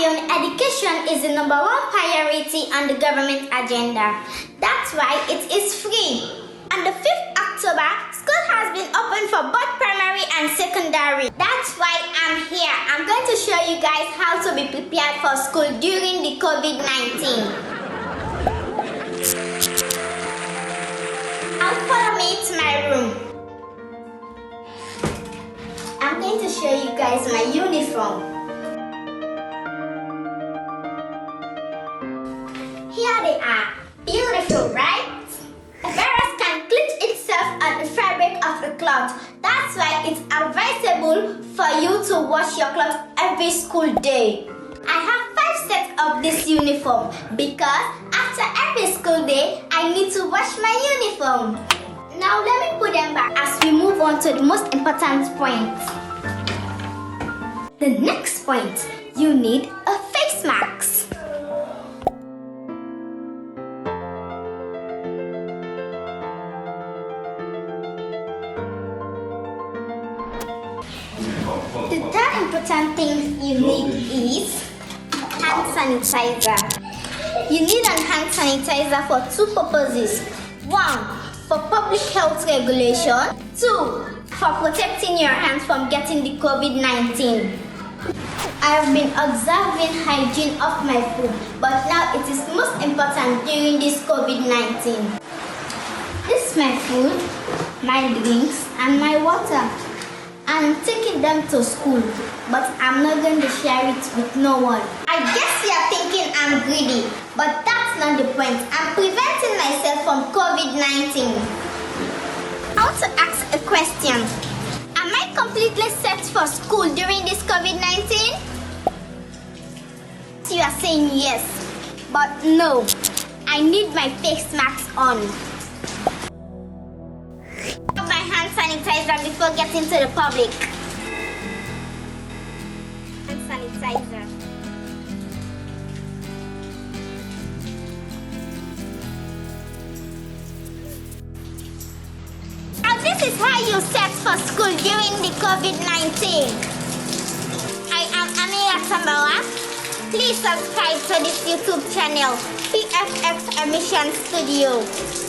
Cameroon, education is the number one priority on the government agenda. That's why it is free. On the 5th October, school has been open for both primary and secondary. That's why I'm here. I'm going to show you guys how to be prepared for school during the COVID-19. Now follow me to my room. I'm going to show you guys my uniform. Here they are. Beautiful, right? A virus can clinch itself on the fabric of the cloth. That's why it's advisable for you to wash your clothes every school day. I have 5 sets of this uniform because after every school day, I need to wash my uniform. Now let me put them back as we move on to the most important point. The next point, you need a face mask. The third important thing you need is hand sanitizer. You need a hand sanitizer for 2 purposes. 1. For public health regulation. 2. For protecting your hands from getting the COVID-19. I have been observing hygiene of my food, but now it is most important during this COVID-19. This is my food, my drinks, and my water. I'm taking them to school, but I'm not going to share it with no one. I guess you're thinking I'm greedy, but that's not the point. I'm preventing myself from COVID-19. I want to ask a question. Am I completely set for school during this COVID-19? You are saying yes, but no. I need my face mask on. Sanitizer before getting to the public. Hand sanitizer. Now this is how you set for school during the COVID-19. I am Ahmira Tambawa. Please subscribe to this YouTube channel, FX Emission Studio.